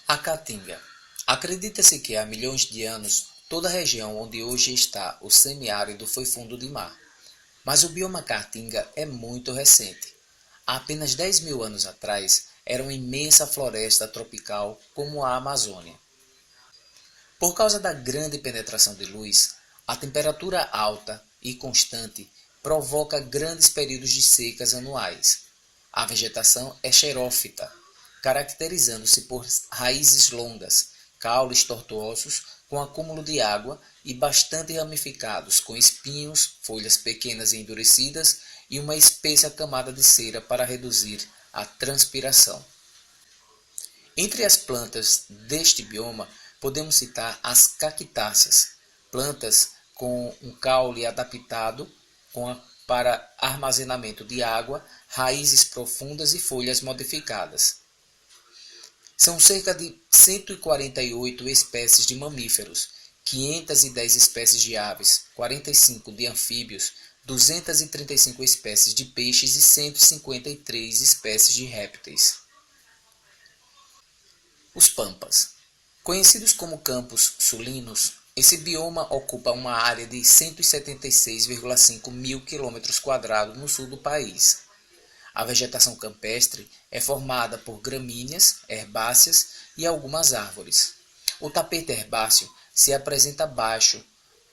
A Caatinga. Acredita-se que há milhões de anos toda a região onde hoje está o semiárido foi fundo de mar. Mas o bioma Caatinga é muito recente. Há apenas 10 mil anos atrás era uma imensa floresta tropical como a Amazônia. Por causa da grande penetração de luz, a temperatura alta e constante provoca grandes períodos de secas anuais. A vegetação é xerófita, caracterizando-se por raízes longas, caules tortuosos com acúmulo de água e bastante ramificados, com espinhos, folhas pequenas e endurecidas e uma espessa camada de cera para reduzir a transpiração. Entre as plantas deste bioma, podemos citar as cactáceas, plantas com um caule adaptado para armazenamento de água, raízes profundas e folhas modificadas. São cerca de 148 espécies de mamíferos, 510 espécies de aves, 45 de anfíbios, 235 espécies de peixes e 153 espécies de répteis. Os pampas. Conhecidos como campos sulinos, esse bioma ocupa uma área de 176,5 mil km² no sul do país. A vegetação campestre é formada por gramíneas, herbáceas e algumas árvores. O tapete herbáceo se apresenta baixo,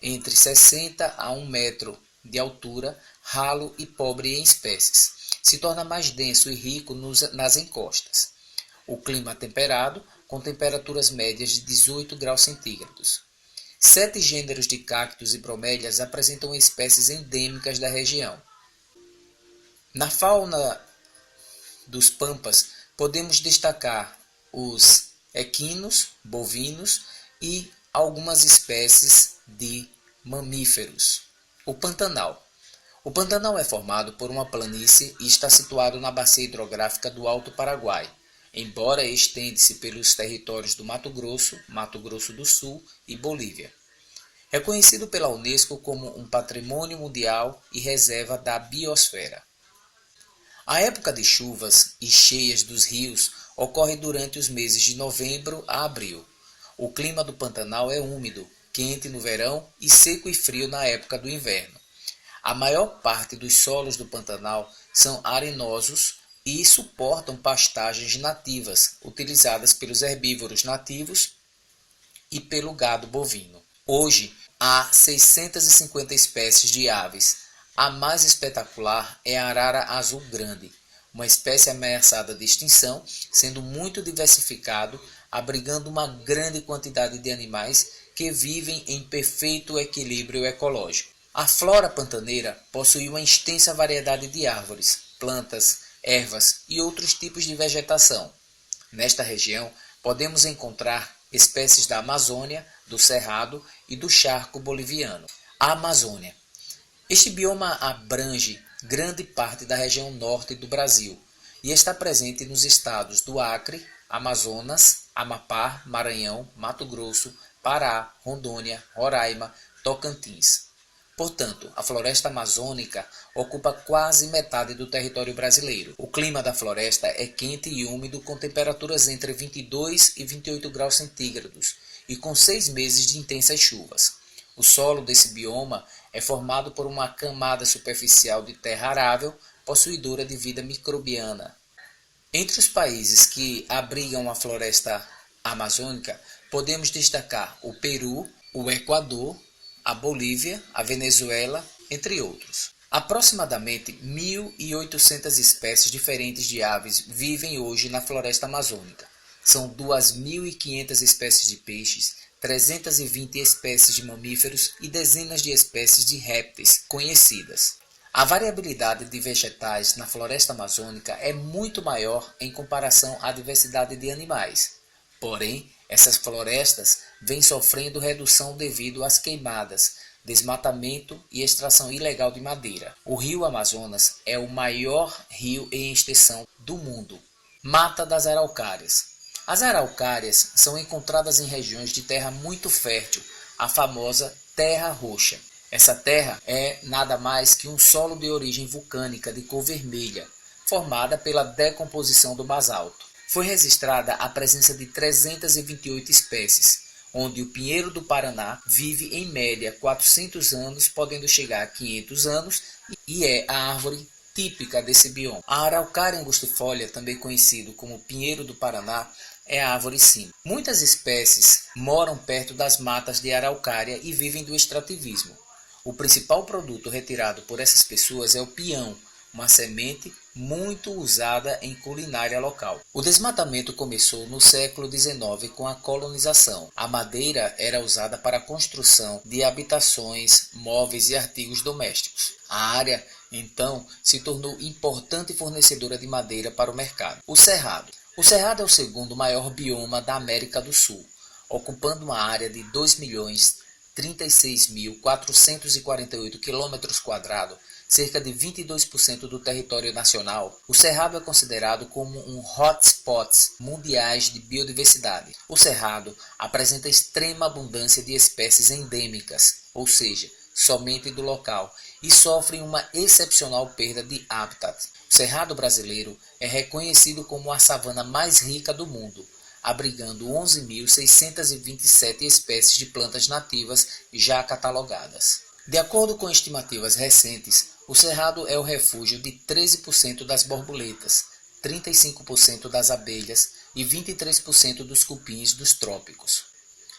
entre 60 a 1 metro de altura, ralo e pobre em espécies. Se torna mais denso e rico nas encostas. O clima temperado, com temperaturas médias de 18 graus centígrados. 7 gêneros de cactos e bromélias apresentam espécies endêmicas da região. Na fauna dos pampas, podemos destacar os equinos, bovinos e algumas espécies de mamíferos. O Pantanal. O Pantanal é formado por uma planície e está situado na bacia hidrográfica do Alto Paraguai, embora estende-se pelos territórios do Mato Grosso do Sul e Bolívia. É conhecido pela Unesco como um patrimônio mundial e reserva da biosfera. A época de chuvas e cheias dos rios ocorre durante os meses de novembro a abril. O clima do Pantanal é úmido, quente no verão e seco e frio na época do inverno. A maior parte dos solos do Pantanal são arenosos e suportam pastagens nativas, utilizadas pelos herbívoros nativos e pelo gado bovino. Hoje, há 650 espécies de aves. A mais espetacular é a arara azul grande, uma espécie ameaçada de extinção, sendo muito diversificado, abrigando uma grande quantidade de animais que vivem em perfeito equilíbrio ecológico. A flora pantaneira possui uma extensa variedade de árvores, plantas, ervas e outros tipos de vegetação. Nesta região, podemos encontrar espécies da Amazônia, do Cerrado e do Charco boliviano. A Amazônia. Este bioma abrange grande parte da região norte do Brasil e está presente nos estados do Acre, Amazonas, Amapá, Maranhão, Mato Grosso, Pará, Rondônia, Roraima, Tocantins. Portanto, a floresta amazônica ocupa quase metade do território brasileiro. O clima da floresta é quente e úmido, com temperaturas entre 22 e 28 graus centígrados e com 6 meses de intensas chuvas. O solo desse bioma é formado por uma camada superficial de terra arável, possuidora de vida microbiana. Entre os países que abrigam a floresta amazônica, podemos destacar o Peru, o Equador, a Bolívia, a Venezuela, entre outros. Aproximadamente 1.800 espécies diferentes de aves vivem hoje na floresta amazônica. São 2.500 espécies de peixes, 320 espécies de mamíferos e dezenas de espécies de répteis conhecidas. A variabilidade de vegetais na floresta amazônica é muito maior em comparação à diversidade de animais. Porém, essas florestas vêm sofrendo redução devido às queimadas, desmatamento e extração ilegal de madeira. O rio Amazonas é o maior rio em extensão do mundo. Mata das Araucárias. As araucárias são encontradas em regiões de terra muito fértil, a famosa terra roxa. Essa terra é nada mais que um solo de origem vulcânica de cor vermelha, formada pela decomposição do basalto. Foi registrada a presença de 328 espécies, onde o pinheiro do Paraná vive em média 400 anos, podendo chegar a 500 anos, e é a árvore típica desse bioma. A araucária angustifolia, também conhecido como pinheiro do Paraná, é a árvore símbolo. Muitas espécies moram perto das matas de araucária e vivem do extrativismo. O principal produto retirado por essas pessoas é o pião, uma semente muito usada em culinária local. O desmatamento começou no século XIX com a colonização. A madeira era usada para a construção de habitações, móveis e artigos domésticos. A área, então, se tornou importante fornecedora de madeira para o mercado. O Cerrado. O Cerrado é o segundo maior bioma da América do Sul, ocupando uma área de 2.036.448 km², cerca de 22% do território nacional. O Cerrado é considerado como um hotspot mundiais de biodiversidade. O Cerrado apresenta extrema abundância de espécies endêmicas, ou seja, somente do local, e sofre uma excepcional perda de habitat. O Cerrado brasileiro é reconhecido como a savana mais rica do mundo, abrigando 11.627 espécies de plantas nativas já catalogadas. De acordo com estimativas recentes, o Cerrado é o refúgio de 13% das borboletas, 35% das abelhas e 23% dos cupins dos trópicos.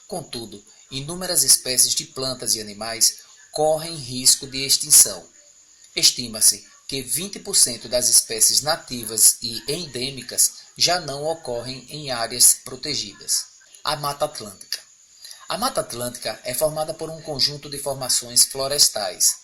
Contudo, inúmeras espécies de plantas e animais correm risco de extinção. Estima-se que 20% das espécies nativas e endêmicas já não ocorrem em áreas protegidas. A Mata Atlântica. A Mata Atlântica é formada por um conjunto de formações florestais.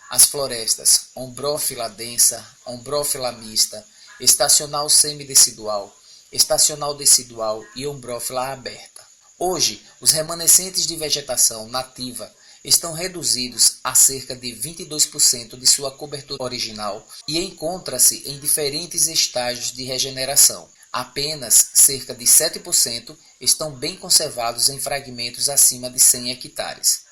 As florestas ombrófila densa, ombrófila mista, estacional semidecidual, estacional decidual e ombrófila aberta. Hoje, os remanescentes de vegetação nativa estão reduzidos a cerca de 22% de sua cobertura original e encontra-se em diferentes estágios de regeneração. Apenas cerca de 7% estão bem conservados em fragmentos acima de 100 hectares.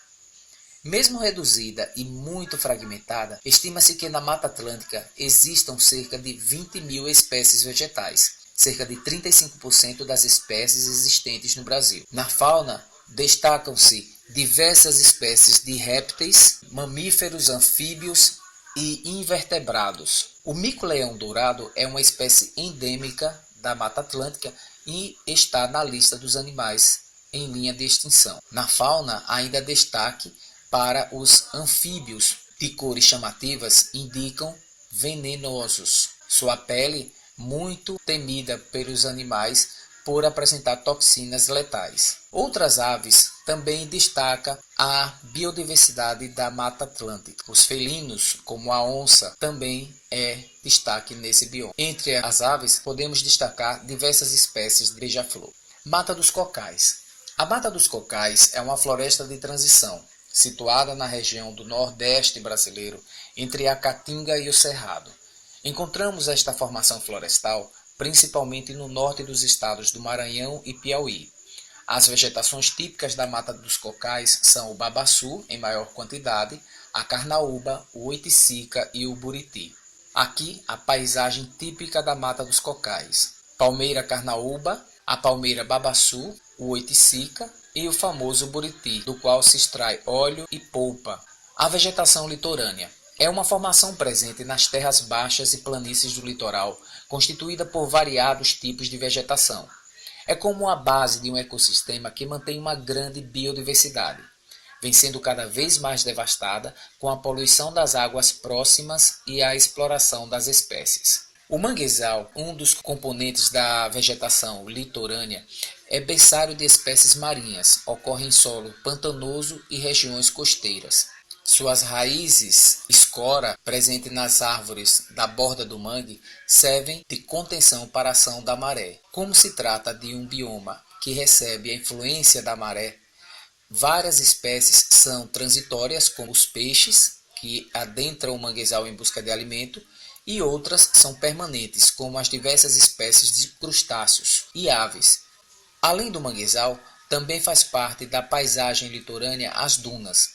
Mesmo reduzida e muito fragmentada, estima-se que na Mata Atlântica existam cerca de 20.000 espécies vegetais, cerca de 35% das espécies existentes no Brasil. Na fauna, destacam-se diversas espécies de répteis, mamíferos, anfíbios e invertebrados. O mico-leão dourado é uma espécie endêmica da Mata Atlântica e está na lista dos animais em linha de extinção. Na fauna, ainda destaque para os anfíbios, de cores chamativas, indicam venenosos. Sua pele, muito temida pelos animais por apresentar toxinas letais. Outras aves também destacam a biodiversidade da Mata Atlântica. Os felinos, como a onça, também é destaque nesse bioma. Entre as aves, podemos destacar diversas espécies de beija-flor. Mata dos Cocais. A Mata dos Cocais é uma floresta de transição, situada na região do Nordeste brasileiro, entre a Caatinga e o Cerrado. Encontramos esta formação florestal principalmente no norte dos estados do Maranhão e Piauí. As vegetações típicas da Mata dos Cocais são o babaçu, em maior quantidade, a carnaúba, o oiticica e o buriti. Aqui, a paisagem típica da Mata dos Cocais: palmeira carnaúba, a palmeira babaçu, o oiticica e o famoso buriti, do qual se extrai óleo e polpa. A vegetação litorânea é uma formação presente nas terras baixas e planícies do litoral, constituída por variados tipos de vegetação. É como a base de um ecossistema que mantém uma grande biodiversidade, vem sendo cada vez mais devastada com a poluição das águas próximas e a exploração das espécies. O manguezal, um dos componentes da vegetação litorânea, é berçário de espécies marinhas, ocorre em solo pantanoso e regiões costeiras. Suas raízes, escora, presente nas árvores da borda do mangue, servem de contenção para a ação da maré. Como se trata de um bioma que recebe a influência da maré, várias espécies são transitórias, como os peixes, que adentram o manguezal em busca de alimento, e outras são permanentes, como as diversas espécies de crustáceos e aves. Além do manguezal, também faz parte da paisagem litorânea as dunas.